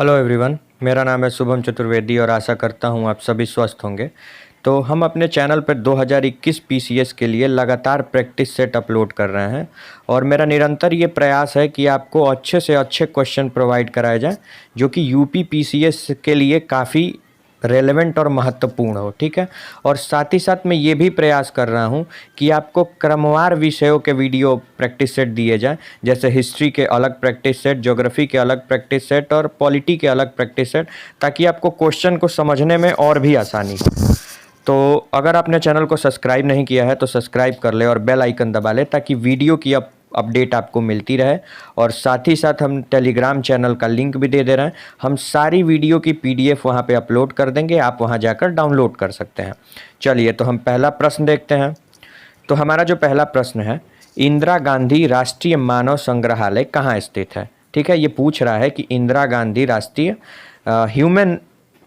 Hello everyone, मेरा नाम है शुभम चतुर्वेदी और आशा करता हूँ आप सभी स्वस्थ होंगे। तो हम अपने चैनल पर 2021 पीसीएस के लिए लगातार प्रैक्टिस सेट अपलोड कर रहे हैं और मेरा निरंतर ये प्रयास है कि आपको अच्छे से अच्छे क्वेश्चन प्रोवाइड कराए जाएं जो कि यूपी पीसीएस के लिए काफ़ी रेलेवेंट और महत्वपूर्ण हो। ठीक है। और साथ ही साथ मैं ये भी प्रयास कर रहा हूँ कि आपको क्रमवार विषयों के वीडियो प्रैक्टिस सेट दिए जाएं, जैसे हिस्ट्री के अलग प्रैक्टिस सेट, ज्योग्राफी के अलग प्रैक्टिस सेट और पॉलिटी के अलग प्रैक्टिस सेट, ताकि आपको क्वेश्चन को समझने में और भी आसानी हो। तो अगर आपने चैनल को सब्सक्राइब नहीं किया है तो सब्सक्राइब कर ले और बेल आइकन दबा ले ताकि वीडियो की अपडेट आपको मिलती रहे। और साथ ही साथ हम टेलीग्राम चैनल का लिंक भी दे रहे हैं। हम सारी वीडियो की पीडीएफ वहां पे अपलोड कर देंगे, आप वहां जाकर डाउनलोड कर सकते हैं। चलिए, तो हम पहला प्रश्न देखते हैं। तो हमारा जो पहला प्रश्न है, इंदिरा गांधी राष्ट्रीय मानव संग्रहालय कहाँ स्थित है? ठीक है, ये पूछ रहा है कि इंदिरा गांधी राष्ट्रीय ह्यूमन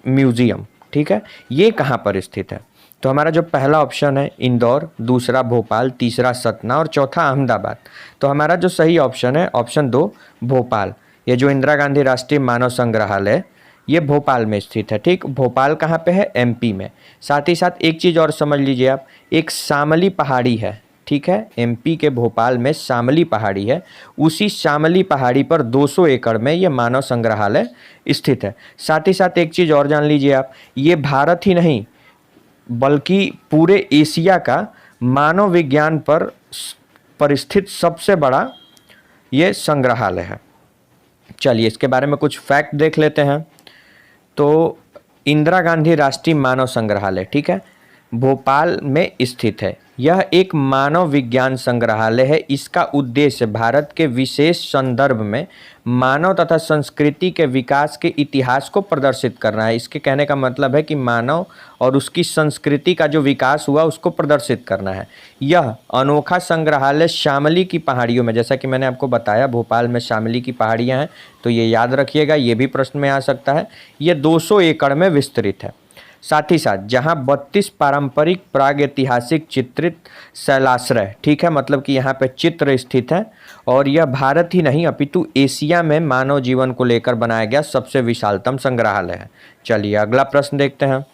म्यूजियम, ठीक है, ये कहाँ पर स्थित है? तो हमारा जो पहला ऑप्शन है इंदौर, दूसरा भोपाल, तीसरा सतना और चौथा अहमदाबाद। तो हमारा जो सही ऑप्शन है ऑप्शन 2 भोपाल। ये जो इंदिरा गांधी राष्ट्रीय मानव संग्रहालय ये भोपाल में स्थित है। ठीक, भोपाल कहाँ पे है? एमपी में। साथ ही साथ एक चीज़ और समझ लीजिए आप, एक शामली पहाड़ी है। ठीक है, एमपी के भोपाल में शामली पहाड़ी है। उसी शामली पहाड़ी पर 200 एकड़ में ये मानव संग्रहालय स्थित है। साथ ही साथ एक चीज़ और जान लीजिए आप, ये भारत ही नहीं बल्कि पूरे एशिया का मानव विज्ञान पर स्थित सबसे बड़ा ये संग्रहालय है। चलिए, इसके बारे में कुछ फैक्ट देख लेते हैं। तो इंदिरा गांधी राष्ट्रीय मानव संग्रहालय, ठीक है, भोपाल में स्थित है। यह एक मानव विज्ञान संग्रहालय है। इसका उद्देश्य भारत के विशेष संदर्भ में मानव तथा संस्कृति के विकास के इतिहास को प्रदर्शित करना है। इसके कहने का मतलब है कि मानव और उसकी संस्कृति का जो विकास हुआ उसको प्रदर्शित करना है। यह अनोखा संग्रहालय शामली की पहाड़ियों में, जैसा कि मैंने आपको बताया भोपाल में शामली की पहाड़ियाँ हैं, तो ये याद रखिएगा, ये भी प्रश्न में आ सकता है। ये 200 एकड़ में विस्तृत है। साथ ही साथ जहां 32 पारंपरिक प्रागैतिहासिक चित्रित शैलाश्रय, ठीक है, मतलब कि यहाँ पे चित्र स्थित है और यह भारत ही नहीं अपितु एशिया में मानव जीवन को लेकर बनाया गया सबसे विशालतम संग्रहालय है। चलिए अगला प्रश्न देखते हैं।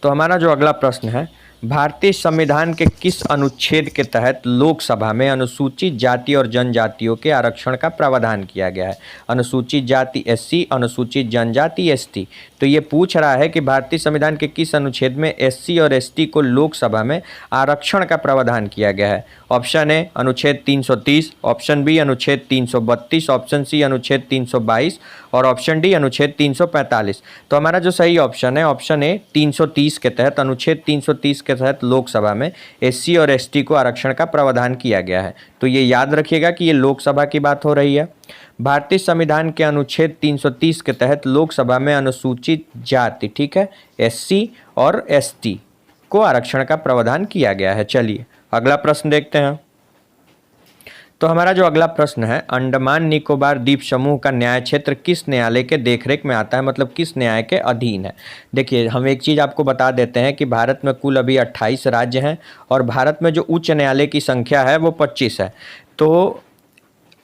तो हमारा जो अगला प्रश्न है, भारतीय संविधान के किस अनुच्छेद के तहत लोकसभा में अनुसूचित जाति और जनजातियों के आरक्षण का प्रावधान किया गया है? अनुसूचित जाति एससी, अनुसूचित जनजाति एसटी। तो ये पूछ रहा है कि भारतीय संविधान के किस अनुच्छेद में एससी और एसटी को लोकसभा में आरक्षण का प्रावधान किया गया है? ऑप्शन ए अनुच्छेद 330, ऑप्शन बी अनुच्छेद 332, ऑप्शन सी अनुच्छेद 322 और ऑप्शन डी अनुच्छेद 345। तो हमारा जो सही ऑप्शन है ऑप्शन ए 330 के तहत, अनुच्छेद 330 के तहत लोकसभा में एससी और एसटी को आरक्षण का प्रावधान किया गया है। तो ये याद रखिएगा कि ये लोकसभा की बात हो रही है। भारतीय संविधान के अनुच्छेद 330 के तहत लोकसभा में अनुसूचित जाति, ठीक है, एससी और एसटी को आरक्षण का प्रावधान किया गया है। चलिए अगला प्रश्न देखते हैं। तो हमारा जो अगला प्रश्न है, अंडमान निकोबार द्वीप समूह का न्याय क्षेत्र किस न्यायालय के देखरेख में आता है, मतलब किस न्याय के अधीन है? देखिए, हम एक चीज़ आपको बता देते हैं कि भारत में कुल अभी 28 राज्य हैं और भारत में जो उच्च न्यायालय की संख्या है वो 25 है। तो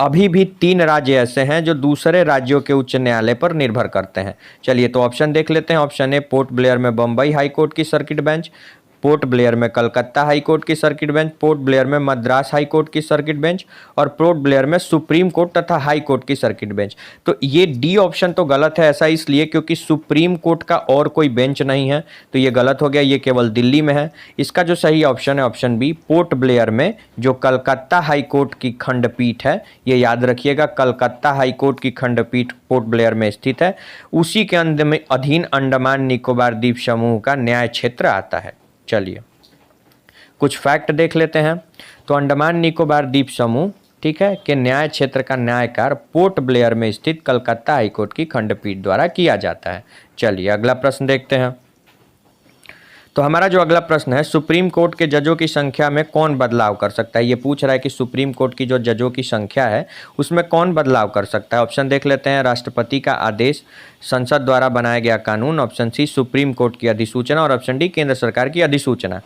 अभी भी 3 राज्य ऐसे हैं जो दूसरे राज्यों के उच्च न्यायालय पर निर्भर करते हैं। चलिए तो ऑप्शन देख लेते हैं। ऑप्शन ए पोर्ट ब्लेयर में बम्बई हाई कोर्ट की सर्किट बेंच, पोर्ट ब्लेयर में कलकत्ता हाई कोर्ट की सर्किट बेंच, पोर्ट ब्लेयर में मद्रास हाई कोर्ट की सर्किट बेंच और पोर्ट ब्लेयर में सुप्रीम कोर्ट तथा हाई कोर्ट की सर्किट बेंच। तो ये डी ऑप्शन तो गलत है। ऐसा इसलिए क्योंकि सुप्रीम कोर्ट का और कोई बेंच नहीं है, तो ये गलत हो गया, ये केवल दिल्ली में है। इसका जो सही ऑप्शन है ऑप्शन बी, पोर्ट ब्लेयर में जो कलकत्ता हाई कोर्ट की खंडपीठ है, ये याद रखिएगा, कलकत्ता हाई कोर्ट की खंडपीठ पोर्ट ब्लेयर में स्थित है। उसी के अधीन अंडमान निकोबार द्वीप समूह का न्याय क्षेत्र आता है। चलिए कुछ फैक्ट देख लेते हैं। तो अंडमान निकोबार द्वीप समूह, ठीक है, के न्याय क्षेत्र का न्यायकार पोर्ट ब्लेयर में स्थित कलकत्ता हाईकोर्ट की खंडपीठ द्वारा किया जाता है। चलिए अगला प्रश्न देखते हैं। तो हमारा जो अगला प्रश्न है, सुप्रीम कोर्ट के जजों की संख्या में कौन बदलाव कर सकता है? ये पूछ रहा है कि सुप्रीम कोर्ट की जो जजों की संख्या है उसमें कौन बदलाव कर सकता है? ऑप्शन देख लेते हैं। राष्ट्रपति का आदेश, संसद द्वारा बनाया गया कानून, ऑप्शन सी सुप्रीम कोर्ट की अधिसूचना और ऑप्शन डी केंद्र सरकार की अधिसूचना।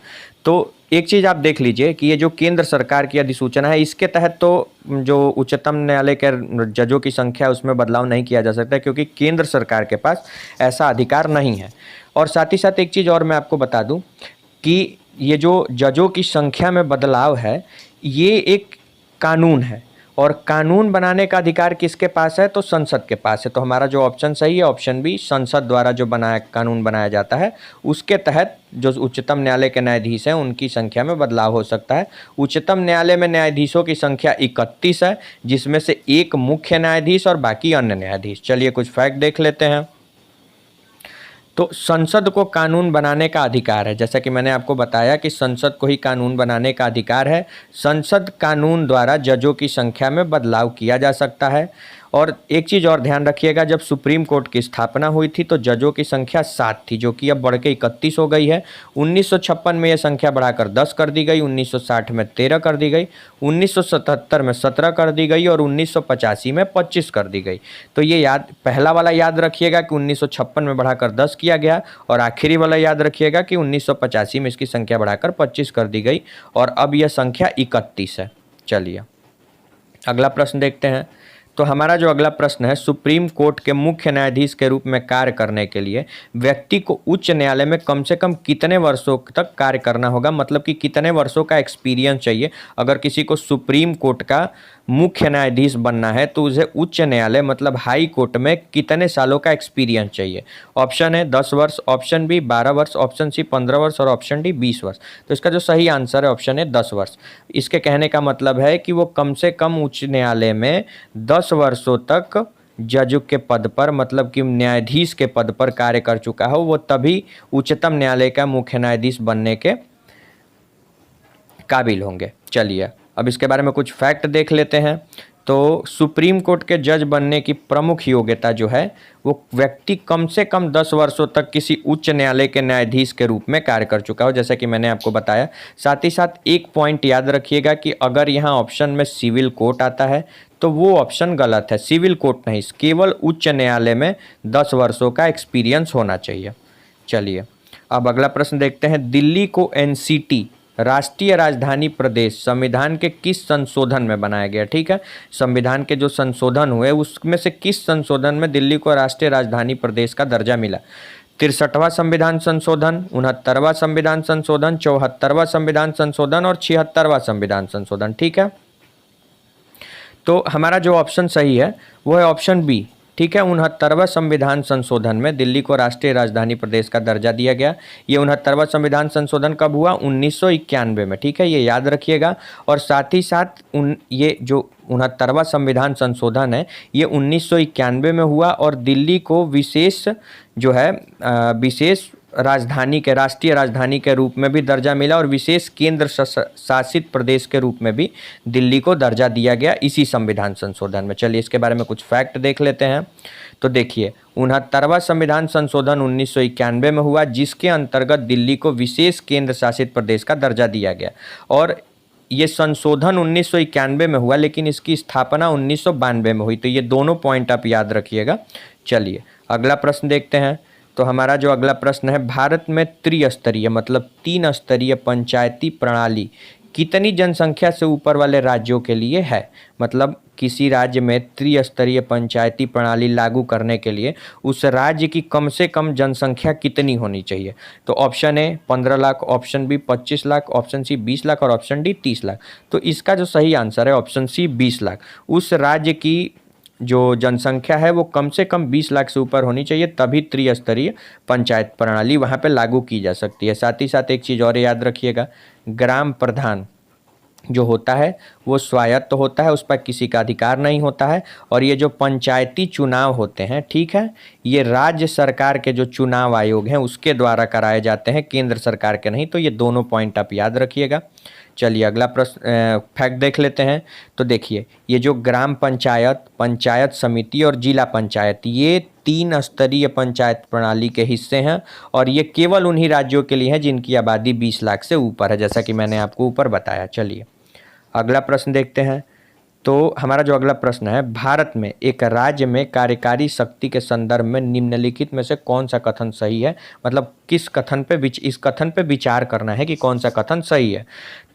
तो एक चीज़ आप देख लीजिए कि ये जो केंद्र सरकार की अधिसूचना है, इसके तहत तो जो उच्चतम न्यायालय के जजों की संख्या है उसमें बदलाव नहीं किया जा सकता, क्योंकि केंद्र सरकार के पास ऐसा अधिकार नहीं है। और साथ ही साथ एक चीज़ और मैं आपको बता दूं कि ये जो जजों की संख्या में बदलाव है, ये एक कानून है, और कानून बनाने का अधिकार किसके पास है? तो संसद के पास है। तो हमारा जो ऑप्शन सही है, ऑप्शन बी, संसद द्वारा जो कानून बनाया जाता है उसके तहत जो उच्चतम न्यायालय के न्यायाधीश हैं उनकी संख्या में बदलाव हो सकता है। उच्चतम न्यायालय में न्यायाधीशों की संख्या 31 है, जिसमें से एक मुख्य न्यायाधीश और बाकी अन्य न्यायाधीश। चलिए कुछ फैक्ट देख लेते हैं। तो संसद को कानून बनाने का अधिकार है, जैसा कि मैंने आपको बताया कि संसद को ही कानून बनाने का अधिकार है। संसद कानून द्वारा जजों की संख्या में बदलाव किया जा सकता है। और एक चीज़ और ध्यान रखिएगा, जब सुप्रीम कोर्ट की स्थापना हुई थी तो जजों की संख्या 7 थी, जो कि अब बढ़ के 31 हो गई है। 1956 में यह संख्या बढ़ाकर 10 कर दी गई, 1960 में 13 कर दी गई, 1977 में 17 कर दी गई और 1985 में 25 कर दी गई। तो ये पहला वाला याद रखिएगा कि 1956 में बढ़ाकर 10 किया गया, और आखिरी वाला याद रखिएगा कि 1985 में इसकी संख्या बढ़ाकर 25 कर दी गई, और अब यह संख्या 31 है। चलिए अगला प्रश्न देखते हैं। तो हमारा जो अगला प्रश्न है, सुप्रीम कोर्ट के मुख्य न्यायाधीश के रूप में कार्य करने के लिए व्यक्ति को उच्च न्यायालय में कम से कम कितने वर्षों तक कार्य करना होगा, मतलब कि कितने वर्षों का एक्सपीरियंस चाहिए। अगर किसी को सुप्रीम कोर्ट का मुख्य न्यायाधीश बनना है तो उसे उच्च न्यायालय मतलब हाई कोर्ट में कितने सालों का एक्सपीरियंस चाहिए। ऑप्शन है 10 वर्ष, ऑप्शन बी 12 वर्ष, ऑप्शन सी 15 वर्ष और ऑप्शन डी 20 वर्ष। तो इसका जो सही आंसर है ऑप्शन है 10 वर्ष। इसके कहने का मतलब है कि वो कम से कम उच्च न्यायालय में 10 वर्षों तक जज के पद पर, मतलब कि न्यायाधीश के पद पर कार्य कर चुका हो, वो तभी उच्चतम न्यायालय का मुख्य न्यायाधीश बनने के काबिल होंगे। चलिए अब इसके बारे में कुछ फैक्ट देख लेते हैं। तो सुप्रीम कोर्ट के जज बनने की प्रमुख योग्यता जो है, वो व्यक्ति कम से कम 10 वर्षों तक किसी उच्च न्यायालय के न्यायाधीश के रूप में कार्य कर चुका हो, जैसा कि मैंने आपको बताया। साथ ही साथ एक पॉइंट याद रखिएगा कि अगर यहाँ ऑप्शन में सिविल कोर्ट आता है तो वो ऑप्शन गलत है। सिविल कोर्ट नहीं, केवल उच्च न्यायालय में 10 वर्षों का एक्सपीरियंस होना चाहिए। चलिए अब अगला प्रश्न देखते हैं। दिल्ली को एनसीटी राष्ट्रीय राजधानी प्रदेश संविधान के किस संशोधन में बनाया गया? ठीक है, संविधान के जो संशोधन हुए उसमें से किस संशोधन में दिल्ली को राष्ट्रीय राजधानी प्रदेश का दर्जा मिला? 63वां संविधान संशोधन, 69वां संविधान संशोधन, 74वां संविधान संशोधन और 76वां संविधान संशोधन। ठीक है, तो हमारा जो ऑप्शन सही है वो है ऑप्शन बी। ठीक है, 69वां संविधान संशोधन में दिल्ली को राष्ट्रीय राजधानी प्रदेश का दर्जा दिया गया। ये 69वां संविधान संशोधन कब हुआ? 1991 में। ठीक है, ये याद रखिएगा। और साथ ही साथ ये जो 69वां संविधान संशोधन है ये 1991 में हुआ, और दिल्ली को विशेष जो है विशेष राजधानी के, राष्ट्रीय राजधानी के रूप में भी दर्जा मिला, और विशेष केंद्र शासित प्रदेश के रूप में भी दिल्ली को दर्जा दिया गया इसी संविधान संशोधन में। चलिए इसके बारे में कुछ फैक्ट देख लेते हैं। तो देखिए 69वां संविधान संशोधन 1991 में हुआ, जिसके अंतर्गत दिल्ली को विशेष केंद्र शासित प्रदेश का दर्जा दिया गया। और ये संशोधन 1991 में हुआ, लेकिन इसकी स्थापना 1992 में हुई। तो ये दोनों पॉइंट आप याद रखिएगा। चलिए अगला प्रश्न देखते हैं। तो हमारा जो अगला प्रश्न है, भारत में त्रिस्तरीय मतलब 3 स्तरीय पंचायती प्रणाली कितनी जनसंख्या से ऊपर वाले राज्यों के लिए है? मतलब किसी राज्य में त्रिस्तरीय पंचायती प्रणाली लागू करने के लिए उस राज्य की कम से कम जनसंख्या कितनी होनी चाहिए? तो option A 15 lakh, option B 25 lakh, option C 20 lakh और ऑप्शन डी 30 लाख। तो इसका जो सही आंसर है ऑप्शन सी 20 लाख। उस राज्य की जो जनसंख्या है वो कम से कम 20 लाख से ऊपर होनी चाहिए, तभी त्रिस्तरीय पंचायत प्रणाली वहाँ पे लागू की जा सकती है। साथ ही साथ एक चीज़ और याद रखिएगा, ग्राम प्रधान जो होता है वो स्वायत्त होता है, उस पर किसी का अधिकार नहीं होता है। और ये जो पंचायती चुनाव होते हैं, ठीक है, ये राज्य सरकार के जो चुनाव आयोग हैं उसके द्वारा कराए जाते हैं, केंद्र सरकार के नहीं। तो ये दोनों पॉइंट आप याद रखिएगा। चलिए अगला प्रश्न फैक्ट देख लेते हैं। तो देखिए ये जो ग्राम पंचायत, पंचायत समिति और जिला पंचायत, ये 3 स्तरीय पंचायत प्रणाली के हिस्से हैं, और ये केवल उन्हीं राज्यों के लिए हैं जिनकी आबादी 20 लाख से ऊपर है, जैसा कि मैंने आपको ऊपर बताया। चलिए अगला प्रश्न देखते हैं। तो हमारा जो अगला प्रश्न है, भारत में एक राज्य में कार्यकारी शक्ति के संदर्भ में निम्नलिखित में से कौन सा कथन सही है? मतलब इस कथन पे विचार करना है कि कौन सा कथन सही है।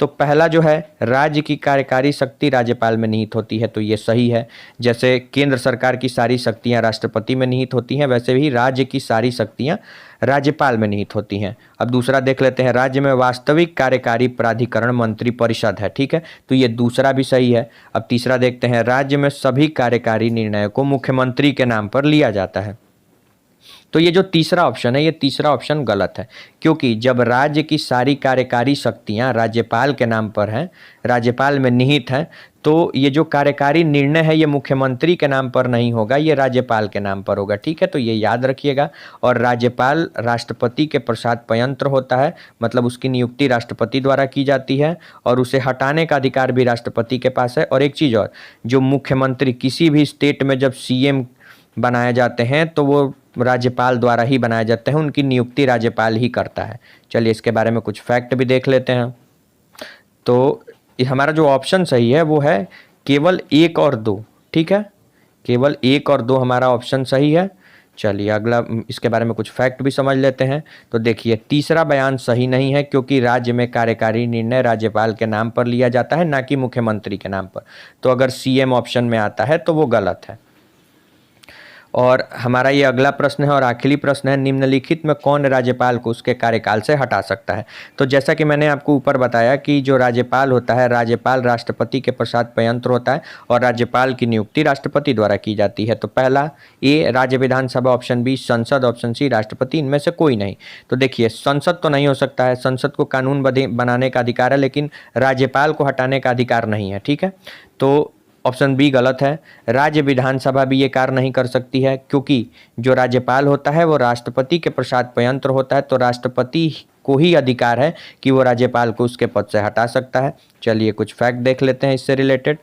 तो पहला जो है, राज्य की कार्यकारी शक्ति राज्यपाल में निहित होती है, तो ये सही है। जैसे केंद्र सरकार की सारी शक्तियां राष्ट्रपति में निहित होती हैं, वैसे ही राज्य की सारी शक्तियां राज्यपाल में निहित होती हैं। अब दूसरा देख लेते हैं, राज्य में वास्तविक कार्यकारी प्राधिकरण मंत्री परिषद है, ठीक है, तो ये दूसरा भी सही है। अब तीसरा देखते हैं, राज्य में सभी कार्यकारी निर्णयों को मुख्यमंत्री के नाम पर लिया जाता है। तो ये जो तीसरा ऑप्शन है, ये तीसरा ऑप्शन गलत है, क्योंकि जब राज्य की सारी कार्यकारी शक्तियां राज्यपाल के नाम पर हैं, राज्यपाल में निहित हैं, तो ये जो कार्यकारी निर्णय है ये मुख्यमंत्री के नाम पर नहीं होगा, ये राज्यपाल के नाम पर होगा, ठीक है, तो ये याद रखिएगा। और राज्यपाल राष्ट्रपति के प्रसाद यंत्र होता है, मतलब उसकी नियुक्ति राष्ट्रपति द्वारा की जाती है और उसे हटाने का अधिकार भी राष्ट्रपति के पास है। और एक चीज़ और, जो मुख्यमंत्री किसी भी स्टेट में जब सीएम बनाए जाते हैं तो वो राज्यपाल द्वारा ही बनाए जाते हैं, उनकी नियुक्ति राज्यपाल ही करता है। चलिए इसके बारे में कुछ फैक्ट भी देख लेते हैं। तो हमारा जो ऑप्शन सही है वो है केवल 1 और 2, ठीक है, केवल 1 और 2 हमारा ऑप्शन सही है। चलिए अगला इसके बारे में कुछ फैक्ट भी समझ लेते हैं। तो देखिए, तीसरा बयान सही नहीं है, क्योंकि राज्य में कार्यकारी निर्णय राज्यपाल के नाम पर लिया जाता है, ना कि मुख्यमंत्री के नाम पर। तो अगर सीएम ऑप्शन में आता है तो वो गलत है। और हमारा ये अगला प्रश्न है और आखिरी प्रश्न है, निम्नलिखित में कौन राज्यपाल को उसके कार्यकाल से हटा सकता है। तो जैसा कि मैंने आपको ऊपर बताया कि जो राज्यपाल होता है, राज्यपाल राष्ट्रपति के प्रसाद यंत्र होता है और राज्यपाल की नियुक्ति राष्ट्रपति द्वारा की जाती है। तो पहला ए राज्य विधानसभा, ऑप्शन बी संसद, ऑप्शन सी राष्ट्रपति, इनमें से कोई नहीं। तो देखिए, संसद तो नहीं हो सकता है, संसद को कानून बनाने का अधिकार है, लेकिन राज्यपाल को हटाने का अधिकार नहीं है, ठीक है। तो ऑप्शन बी गलत है। राज्य विधानसभा भी ये कार्य नहीं कर सकती है, क्योंकि जो राज्यपाल होता है वो राष्ट्रपति के प्रसाद यंत्र होता है, तो राष्ट्रपति को ही अधिकार है कि वो राज्यपाल को उसके पद से हटा सकता है। चलिए कुछ फैक्ट देख लेते हैं इससे रिलेटेड।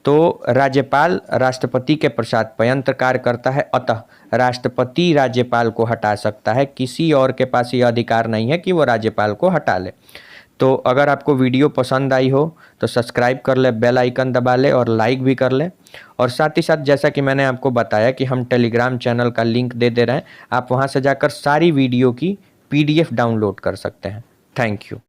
तो राज्यपाल राष्ट्रपति के प्रसाद यंत्र कार्य करता है, अतः राष्ट्रपति राज्यपाल को हटा सकता है, किसी और के पास ये अधिकार नहीं है कि वो राज्यपाल को हटा ले। तो अगर आपको वीडियो पसंद आई हो तो सब्सक्राइब कर ले, बेल आइकन दबा ले और लाइक भी कर ले। और साथ ही साथ जैसा कि मैंने आपको बताया कि हम टेलीग्राम चैनल का लिंक दे रहे हैं, आप वहां से जाकर सारी वीडियो की PDF डाउनलोड कर सकते हैं। Thank you.